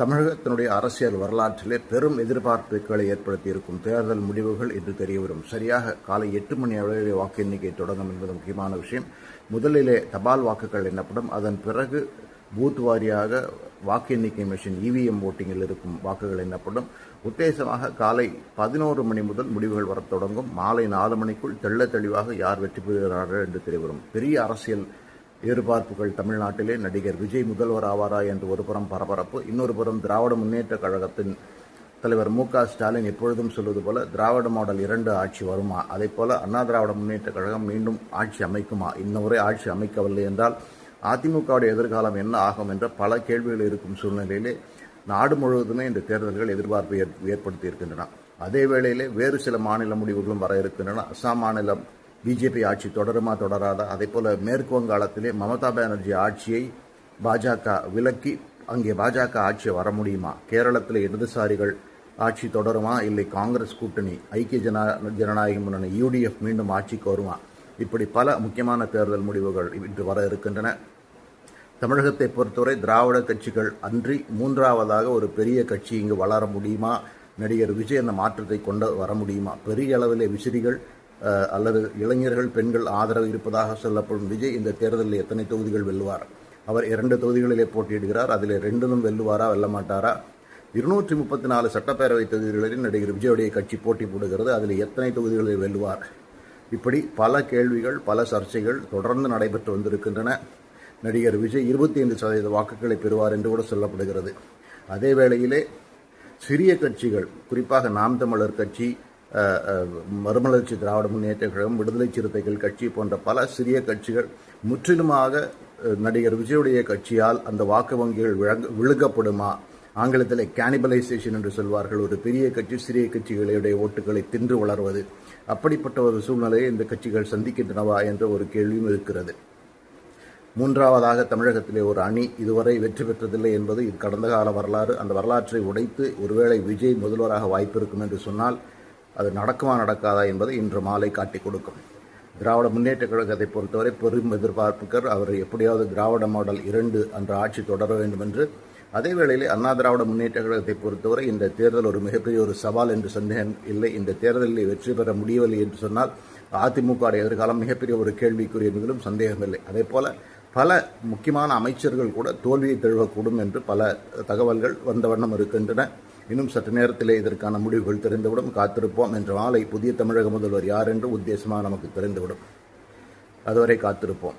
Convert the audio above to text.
தமிழகத்தினுடைய அரசியல் வரலாற்றிலே பெரும் எதிர்பார்ப்புகளை ஏற்படுத்தியிருக்கும் தேர்தல் முடிவுகள் இன்று தெரியவரும். சரியாக காலை 8 மணி அளவிலே வாக்கு எண்ணிக்கை தொடங்கும் என்பது முக்கியமான விஷயம். முதலிலே தபால் வாக்குகள் எண்ணப்படும். அதன் பிறகு பூத் வாரியாக வாக்கு எண்ணிக்கை மெஷின் இவிஎம் ஓட்டிங்கில் இருக்கும் வாக்குகள் எண்ணப்படும். உத்தேசமாக காலை 11 மணி முதல் முடிவுகள் வரத் தொடங்கும். மாலை 4 மணிக்குள் தெள்ள தெளிவாக யார் வெற்றி பெறுகிறார்கள் என்று தெரியவரும். பெரிய அரசியல் எதிர்பார்ப்புகள் தமிழ்நாட்டிலே. நடிகர் விஜய் முதல்வர் ஆவாரா என்று ஒரு புறம் பரபரப்பு, இன்னொரு புறம் திராவிட முன்னேற்ற கழகத்தின் தலைவர் மு.க.ஸ்டாலின் எப்பொழுதும் சொல்வது போல திராவிட மாடல் 2 ஆட்சி வருமா, அதே போல அண்ணா திராவிட முன்னேற்ற கழகம் மீண்டும் ஆட்சி அமைக்குமா, இன்னொரு ஆட்சி அமைக்கவில்லை என்றால் அதிமுகவுடைய எதிர்காலம் என்ன ஆகும் என்ற பல கேள்விகள் இருக்கும் சூழ்நிலையிலே நாடு முழுவதுமே இந்த தேர்தல்கள் எதிர்பார்ப்பை ஏற்படுத்தி இருக்கின்றன. அதே வேளையிலே வேறு சில மாநில முடிவுகளும் வர இருக்கின்றன. அஸ்ஸாம் மாநிலம் பிஜேபி ஆட்சி தொடருமா தொடராதா, அதே போல மேற்கு வங்காளத்திலே மமதா பானர்ஜி ஆட்சியை பாஜக விலக்கி அங்கே பாஜக ஆட்சியை வர முடியுமா, கேரளத்தில் இடதுசாரிகள் ஆட்சி தொடருமா, இல்லை காங்கிரஸ் கூட்டணி ஐக்கிய ஜனநாயக முன்னணி UDF மீண்டும் ஆட்சிக்கு வருமா, இப்படி பல முக்கியமான தேர்தல் முடிவுகள் இன்று வர இருக்கின்றன. தமிழகத்தை பொறுத்தவரை திராவிட கட்சிகள் அன்றி மூன்றாவதாக ஒரு பெரிய கட்சி இங்கு வளர முடியுமா, நடிகர் விஜய் அந்த மாற்றத்தை கொண்டு வர முடியுமா, பெரிய அளவிலே விசிறிகள் அல்லது இளைஞர்கள் பெண்கள் ஆதரவு இருப்பதாக சொல்லப்படும் விஜய் இந்த தேர்தலில் எத்தனை தொகுதிகள் வெல்லுவார், அவர் 2 தொகுதிகளிலே போட்டியிடுகிறார், அதில் 2லும் வெல்லுவாரா வெல்ல மாட்டாரா, 234 சட்டப்பேரவை தொகுதிகளில் நடிகர் விஜயுடைய கட்சி போட்டி போடுகிறது, அதில் எத்தனை தொகுதிகளில் வெல்லுவார், இப்படி பல கேள்விகள் பல சர்ச்சைகள் தொடர்ந்து நடைபெற்று வந்திருக்கின்றன. நடிகர் விஜய் 25% வாக்குகளை பெறுவார் என்று கூட சொல்லப்படுகிறது. அதே வேளையிலே சிறிய கட்சிகள், குறிப்பாக நாம் தமிழர் கட்சி, மறுமலர்ச்சி திராவிட முன்னேற்ற கழகம், விடுதலை சிறுத்தைகள் கட்சி போன்ற பல சிறிய கட்சிகள் முற்றிலுமாக நடிகர் விஜயுடைய கட்சியால் அந்த வாக்கு வங்கிகள் விழுங்கப்படுமா, ஆங்கிலத்தில் கேனிபலைசேஷன் என்று சொல்வார்கள், ஒரு பெரிய கட்சி சிறிய கட்சிகளுடைய ஓட்டுகளை தின்று வளர்வது, அப்படிப்பட்ட ஒரு சூழ்நிலையை இந்த கட்சிகள் சந்திக்கின்றனவா என்ற ஒரு கேள்வியும் இருக்கிறது. மூன்றாவதாக தமிழகத்திலே ஒரு அணி இதுவரை வெற்றி பெற்றதில்லை என்பது இது கடந்த கால வரலாறு. அந்த வரலாற்றை உடைத்து ஒருவேளை விஜய் முதல்வராக வாய்ப்பு இருக்கும் என்று சொன்னால் அது நடக்குமா நடக்காதா என்பதை இன்று மாலை காட்டிக் கொடுக்கும். திராவிட முன்னேற்ற கழகத்தை பொறுத்தவரை பெரும் எதிர்பார்ப்புகள் அவர் எப்படியாவது திராவிட மாடல் 2 என்ற ஆட்சி தொடர வேண்டும் என்று. அதே வேளையிலே அண்ணா திராவிட முன்னேற்ற கழகத்தை பொறுத்தவரை இந்த தேர்தல் ஒரு மிகப்பெரிய ஒரு சவால் என்று சந்தேகம் இல்லை. இந்த தேர்தலில் வெற்றி பெற முடியவில்லை என்று சொன்னால் அதிமுக எதிர்காலம் மிகப்பெரிய ஒரு கேள்விக்குரிய என்பதிலும் சந்தேகமில்லை. அதே போல பல முக்கியமான அமைச்சர்கள் கூட தோல்வியை தழுவக்கூடும் என்று பல தகவல்கள் வந்த வண்ணம் இருக்கின்றன. இன்னும் சற்று நேரத்திலே இதற்கான முடிவுகள் தெரிந்துவிடும். காத்திருப்போம். என்ற நாளை புதிய தமிழக முதல்வர் யார் என்று உத்தேசமாக நமக்கு தெரிந்துவிடும். அதுவரை காத்திருப்போம்.